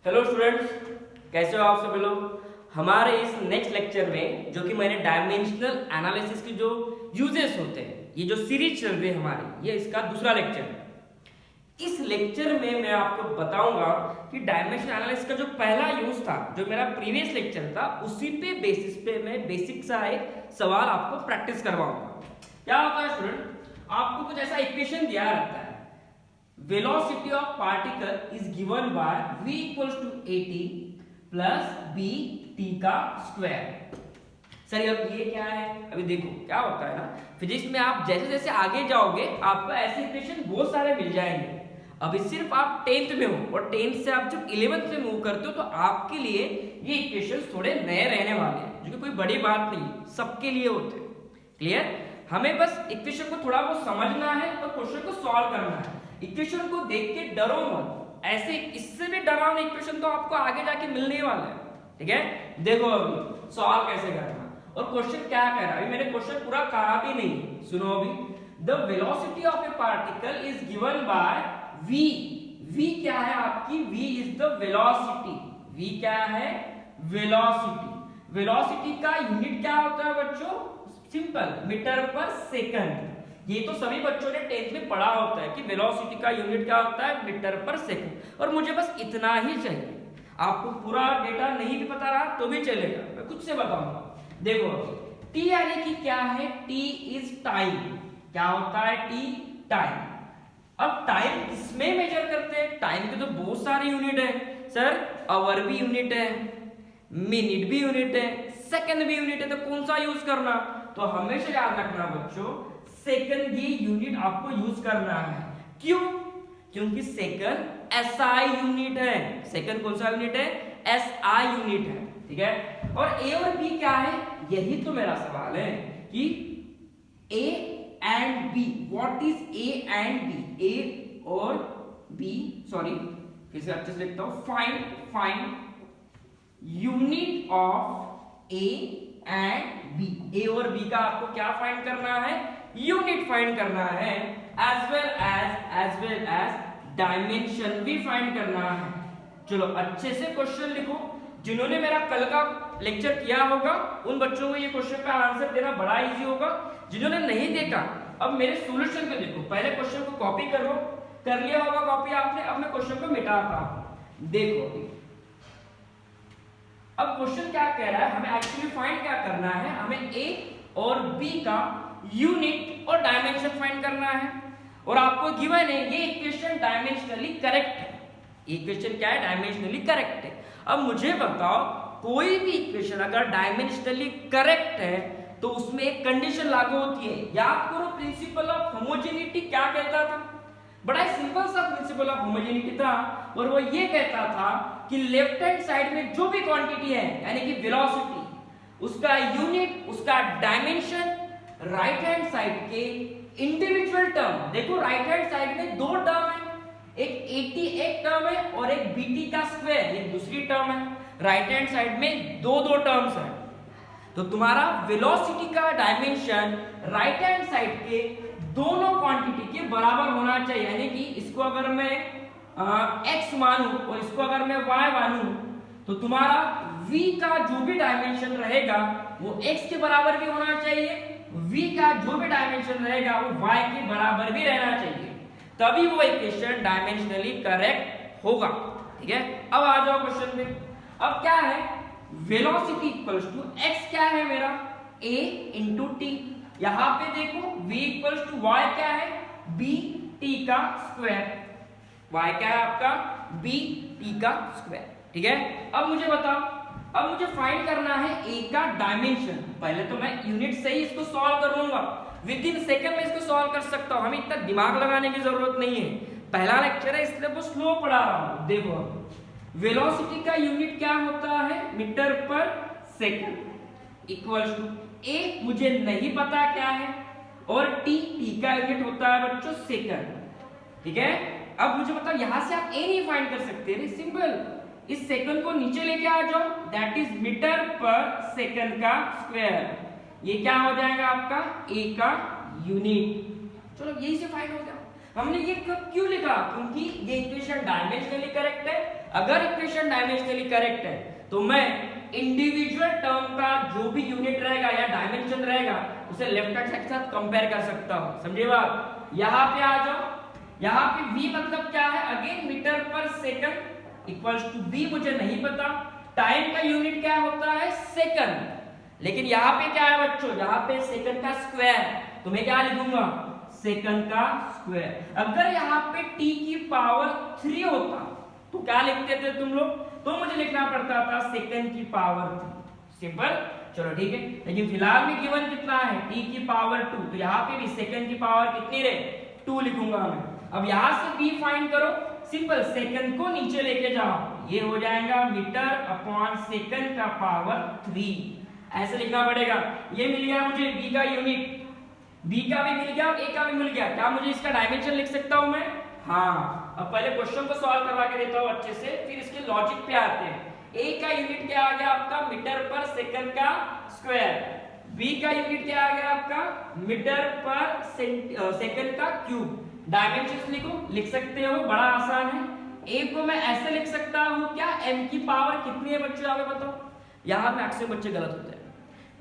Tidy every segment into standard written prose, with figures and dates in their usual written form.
Hello students, कैसे हो आप सभी लोग। हमारे इस नेक्स्ट लेक्चर में जो कि मैंने डायमेंशनल एनालिसिस की जो यूजेस होते हैं, ये जो सीरीज चल रही है हमारी, ये इसका दूसरा लेक्चर है। इस लेक्चर में मैं आपको बताऊंगा कि डायमेंशनल एनालिसिस का जो पहला यूज था, जो मेरा प्रीवियस लेक्चर था, उसी पे बेसिस पे मैं बेसिक सा एक सवाल आपको प्रैक्टिस करवाऊंगा। क्या होता है स्टूडेंट, आपको कुछ ऐसा इक्वेशन दिया रहता है, velocity of particle is given by v equals to at plus b t का स्क्वायर। सर अब ये क्या है, अभी देखो क्या होता है ना, फिजिक्स में आप जैसे जैसे आगे जाओगे आपको ऐसे इक्वेशन बहुत सारे मिल जाएंगे। अभी सिर्फ आप 10th में हो और 10th से आप जब 11th में मूव करते हो तो आपके लिए ये इक्वेशन थोड़े नए रहने वाले हैं, जो कि कोई बड़ी बात नहीं, सबके लिए होते हैं। क्लियर, हमें बस इक्वेशन को थोड़ा बहुत समझना है और क्वेश्चन को सॉल्व करना है। इक्वेशन को देख के डरो मत, ऐसे इससे भी डरावना इक्वेशन तो आपको आगे जाके मिलने वाला है। ठीक है, देखो अभी सॉल्व कैसे करना और क्वेश्चन क्या कह रहा है। अभी मैंने क्वेश्चन पूरा कहा भी नहीं, सुनो अभी। The velocity of A particle is given by v। v क्या है आपकी, v is the velocity. v क्या है, वेलोसिटी। वेलोसिटी का यूनिट क्या होता है बच्चों, सिंपल, मीटर पर सेकंड। ये तो सभी बच्चों ने 10th में पढ़ा होता है कि वेलोसिटी का यूनिट क्या होता है, मीटर पर सेकंड। और मुझे बस इतना ही चाहिए, आपको पूरा डेटा नहीं भी पता रहा तो भी चलेगा, मैं खुद से बताऊंगा। देखो t यानी कि क्या है, t इज टाइम। क्या होता है, t टाइम। अब टाइम किसमें मेजर करते हैं, टाइम के तो बहुत सारे यूनिट है सर। आवर भी यूनिट है, मिनट भी यूनिट है, सेकंड भी यूनिट है, तो कौन सा यूज करना। तो हमेशा याद रखना बच्चों, सेकंड ये यूनिट आपको यूज करना है। क्यों, क्योंकि सेकंड एसआई यूनिट है। सेकंड कौन सा यूनिट है, एसआई यूनिट है। ठीक है, और ए और बी क्या है, यही तो मेरा सवाल है कि A and B, what is A and B. A और बी, सॉरी फिर से अच्छे से लिखता हूं, find unit of A and B. A और बी का आपको क्या फाइंड करना है, यूनिट फाइंड करना है, एज वेल एज डायमेंशन भी फाइंड करना है। चलो अच्छे से क्वेश्चन लिखो। जिन्होंने मेरा कल का लेक्चर किया होगा उन बच्चों को ये क्वेश्चन का आंसर देना बड़ा इजी होगा। जिन्होंने नहीं देखा, अब मेरे सॉल्यूशन को देखो। पहले क्वेश्चन को कॉपी करो, कर लिया होगा कॉपी आपने, अब मैं क्वेश्चन को मिटाता हूं। देखो अब क्वेश्चन क्या कह रहा है, हमें एक्चुअली फाइंड क्या करना है, हमें ए और बी का यूनिट और डायमेंशन फाइंड करना है। और आपको गिवन है ये इक्वेशन डायमेंशनली करेक्ट है। इक्वेशन क्या है, डायमेंशनली करेक्ट है। अब मुझे बताओ, कोई भी इक्वेशन अगर डायमेंशनली करेक्ट है तो उसमें एक कंडीशन लागू होती है। याद करो प्रिंसिपल ऑफ होमोजेनिटी क्या कहता था, बड़ा सिंपल सा प्रिंसिपल ऑफ होमोजेनिटी था, और वो ये कहता था कि लेफ्ट हैंड साइड में जो भी क्वांटिटी है यानी कि वेलोसिटी, उसका यूनिट, उसका डायमेंशन राइट हैंड साइड के इंडिविजुअल टर्म। देखो राइट हैंड साइड में दो टर्म है, एक 80 एक टर्म है और एक bt का स्क्वायर एक दूसरी टर्म है। राइट हैंड साइड में दो टर्म्स है, तो तुम्हारा वेलोसिटी का डायमेंशन राइट हैंड साइड के दोनों क्वांटिटी के बराबर होना चाहिए। यानी कि इसको अगर मैं x मानूं और इसको अगर मैं y मानूं तो तुम्हारा v का जो भी डायमेंशन रहेगा वो x के बराबर भी होना चाहिए, v का जो भी डायमेंशन रहेगा वो y के बराबर भी रहना चाहिए, तभी वो इक्वेशन डायमेंशनली करेक्ट होगा। ठीक है, अब आ जाओ क्वेश्चन में। अब क्या है, वेलोसिटी इक्वल्स टू x क्या है मेरा, a इंटू टी। यहां पे देखो v इक्वल्स टू y क्या है, b t का स्क्वायर। y क्या है आपका, b t का स्क्वायर। ठीक है, अब मुझे बताओ, अब मुझे फाइंड करना है a का डायमेंशन। पहले तो मैं यूनिट से ही इसको सॉल्व कर लूंगा, विद इन सेकंड में इसको सॉल्व कर सकता हूं, हमें इतना दिमाग लगाने की जरूरत नहीं है। पहला लेक्चर है इसलिए वो स्लो पढ़ा रहा हूं। देखो वेलोसिटी का यूनिट क्या होता है, metre per second, equals to ए मुझे नहीं पता क्या है, और टी का यूनिट होता है बच्चों सेकंड। ठीक है, अब मुझे बताओ, यहां से आप ए नहीं फाइंड कर सकते, सिंपल, इस सेकंड को नीचे लेके आ जाओ, that is metre per second का स्क्वायर। ये क्या हो जाएगा आपका, ए का यूनिट। चलो यही से फाइंड हो गया। हमने ये क्यों लिखा, क्योंकि ये इक्वेशन डायमेंशनली करेक्ट है अगर इक्वेशन डायमेंशनली करेक्ट है तो मैं इंडिविजुअल टर्म का जो भी यूनिट रहेगा या डायमेंशन रहेगा उसे लेफ्ट हैंड साइड के साथ कंपेयर कर सकता हूं। समझे बात? यहां पे आ जाओ, यहां पे v मतलब क्या है, again metre per second equals to b मुझे नहीं पता, टाइम का यूनिट क्या होता है सेकंड, लेकिन यहाँ पे क्या है बच्चों, यहाँ पे सेकंड का स्क्वायर, तो मैं क्या लिखूंगा सेकंड का स्क्वायर। अगर यहाँ पे t की पावर 3 होता तो क्या लिखते थे तुम लोग, तो मुझे लिखना पड़ता था सेकंड की पावर 3। सिंपल, चलो ठीक है। लेकिन फिलहाल में गिवन कितना है t की पावर 2, तो यहाँ पे भी सेकंड की पावर कितनी रहे 2 लिखूंगा मैं। अब यहाँ से b फाइंड करो, सिंपल सेकंड को नीचे लेके जाओ, ये हो जाएगा मीटर अपॉन सेकंड का पावर 3, ऐसे लिखना पड़ेगा। ये मिल गया मुझे b का यूनिट, b का भी मिल गया और a का भी मिल गया। क्या मुझे इसका डायमेंशन लिख सकता हूं मैं? हाँ। अब पहले क्वेश्चन को सॉल्व करवा के देता हूं अच्छे से, फिर इसके लॉजिक पे आते हैं। a का यूनिट क्या आ गया आपका मीटर पर सेकंड का स्क्वायर, b का यूनिट क्या आ गया आपका मीटर पर सेकंड का क्यूब। डायमेंशंस लिखो, लिख सकते हो, बड़ा आसान है। a को मैं ऐसे लिख सकता हूं क्या, m की पावर कितनी है बच्चों यहाँ पे बताओ। यहाँ मैक्सिमम बच्चे गलत होते हैं,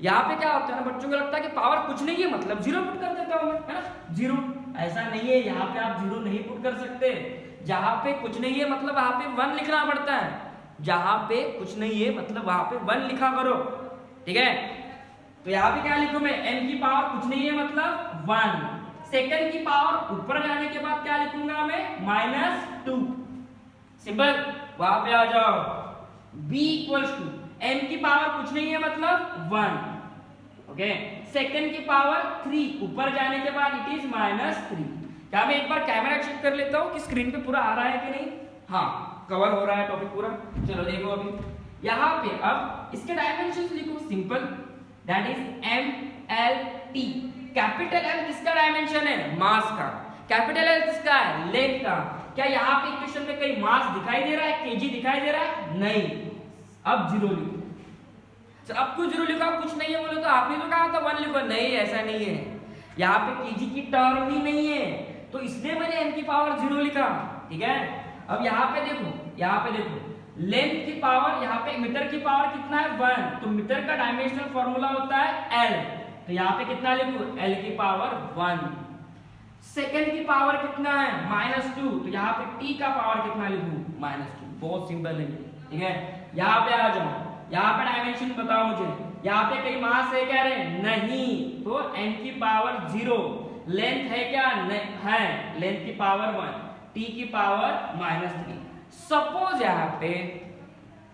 यहाँ पे क्या होता है ना बच्चों को लगता है कि पावर कुछ नहीं है मतलब जीरो पुट कर देता हूं मैं, है ना, जीरो। ऐसा नहीं है, यहाँ पे आप जीरो नहीं पुट कर सकते। जहां पे कुछ नहीं है मतलब वहां पे 1 लिखना पड़ता है, जहां पे कुछ नहीं है मतलब वहां पे 1 लिखा करो, ठीक है। तो यहाँ पे क्या लिखूं मैं, n की पावर कुछ नहीं है मतलब 1, सेकंड की पावर ऊपर जाने के बाद क्या लिखूंगा मैं -2। सिंपल, वहां पे आ जाओ, b इक्वल्स टू n की पावर कुछ नहीं है मतलब 1, ओके, सेकंड की पावर 3 ऊपर जाने के बाद इट इज -3। क्या मैं एक बार कैमरा चेक कर लेता हूं कि स्क्रीन पे पूरा आ रहा है कि नहीं? हाँ, कवर हो रहा है टॉपिक पूरा। चलो देखो अभी यहाँ पे, अब इसके डायमेंशंस लिखो, simple, that is m l t। Capital M किसका डायमेंशन है? मास का। कैपिटल L किसका है? लेंथ का। क्या यहाँ पे इक्वेशन में कहीं मास दिखाई दे रहा है, केजी दिखाई दे रहा है? नहीं। अब जीरो लिखो। अब कुछ जीरो लिखा, कुछ नहीं है बोले तो आपने तो कहा था 1 लिखो, नहीं ऐसा नहीं है, यहाँ पे केजी की टर्म ही नहीं है, तो इसलिए मैंने n की पावर 0 लिखा, ठीक है। अब यहाँ पे देखो, यहाँ पे देखो, लेंथ की पावर, यहाँ पे मीटर की पावर कितना है 1, तो मीटर का डायमेंशनल फॉर्मूला होता है L, तो यहाँ पे कितना लिखूं, L की पावर 1। सेकंड की पावर कितना है -2, तो यहाँ पे t का पावर कितना लिखूं, -2। बहुत सिंपल है, ठीक है। यहाँ पे आ जाओ, यहाँ पे डायमेंशन बताओ मुझे, यहाँ पे कहीं मास है क्या रे? नहीं, तो n की पावर 0। लेंथ है क्या? है, लेंथ की पावर 1, t की पावर -3। सपोज यहाँ पे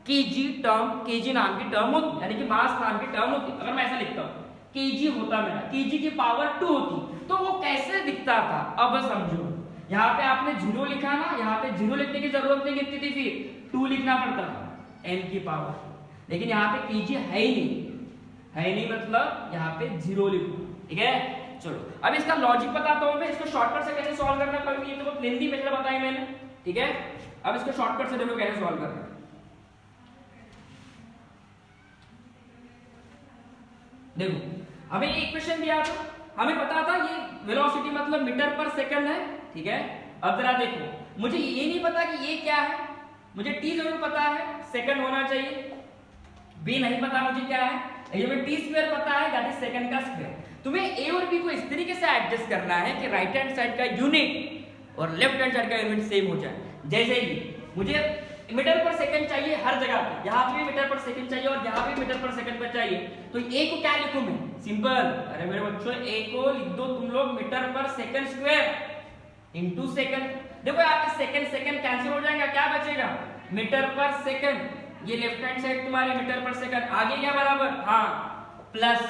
kg टर्म, kg नाम की टर्म होती, यानी कि मास नाम की टर्म होती, अगर मैं ऐसा लिखता हूँ kg होता मेरा, kg की पावर 2 होती, तो वो कैसे दिखता था? अब समझो, यहाँ पे आपने 0 लिखा ना, यहाँ पे 0 लिखने की जरूरत नहीं कितनी थी, फिर 2 लिखना पड़ता था n की पावर, लेकिन यहाँ पे kg है ही नहीं, है नहीं मतलब यहाँ पे 0 लिखो, ठीक है। चलो अब इसका लॉजिक बताता हूँ मैं, इसको शॉर्टकट से कैसे सॉल्व करना है, ये तो बहुत लेंथी मेथड बताई मैंने, ठीक है। अब इसको शॉर्टकट से देखो कैसे सॉल्व करना है। देखो हमें एक क्वेश्चन दिया था, हमें पता था ये वेलोसिटी मतलब मीटर पर सेकंड है, ठीक है। अब जरा देखो, मुझे ये नहीं पता कि ये क्या है, मुझे t जरूर पता है, सेकंड होना चाहिए, b नहीं पता मुझे क्या है, ये में t स्क्वायर पता है, दैट इज सेकंड का स्क्वायर। तुम्हें a और b को इस तरीके से एडजस्ट करना है कि राइट हैंड साइड का यूनिट और लेफ्ट हैंड साइड का यूनिट सेम हो जाए। जैसे ही मुझे मीटर पर सेकंड चाहिए हर जगह पे, यहाँ पे मीटर पर सेकंड चाहिए और यहाँ पे मीटर पर सेकंड पर चाहिए, तो a को क्या लिखूं मैं? सिंपल, अरे मेरे बच्चों a को लिख दो तुम लोग metre per second square into second. देखो यहाँ पे सेकंड सेकंड कैंसिल हो जाएगा, क्या बचेगा? मीटर पर सेकंड, ये लेफ्ट हैंड साइड तुम्हारे मीटर पर सेकंड, आगे क्या बराबर? हाँ, प्लस।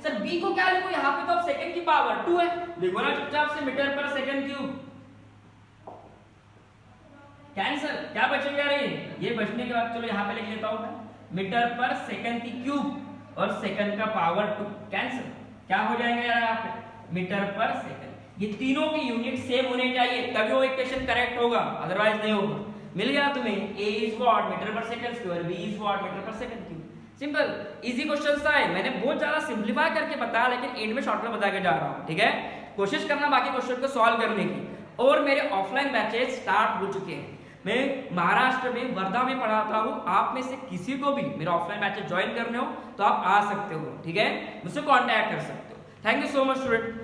सर b को क्या लिखूं? यहाँ पे तो अब सेकंड की पावर 2 है, देखो ना चुपचाप से metre per second cube, cancel, क्या बचेगा रे? ये बचने के बाद चलो यहाँ पे लिख लेता हूँ मैं, मीटर पर सेकंड की क्यूब और सेकंड का पावर 2, कैंसिल, क्या हो जाएगा यार यहाँ पे? Metre per second. ये तीनों की यूनिट सेम होने चाहिए तभी वो इक्वेशन करेक्ट होगा, अदरवाइज नहीं होगा। मिल गया तुम्हें, a is what metre per second square, b is what metre per second cube. Simple, easy question था, मैंने बहुत ज्यादा सिंपलीफाई करके बताया, लेकिन एंड में शॉर्टकट बता के जा रहा हूँ, ठीक है। कोशिश करना बाकी क्वेश्चन को सॉल्व करने की। और मेरे ऑफलाइन बैचेस स्टार्ट हो चुके हैं, मैं महाराष्ट्र में वर्धा में पढ़ाता हूँ। आप में से किसी को भी मेरा ऑफलाइन बैचेस ज्वाइन करने हो तो आप आ सकते हो, ठीक है, मुझसे कांटेक्ट कर सकते हो। Thank you so much student.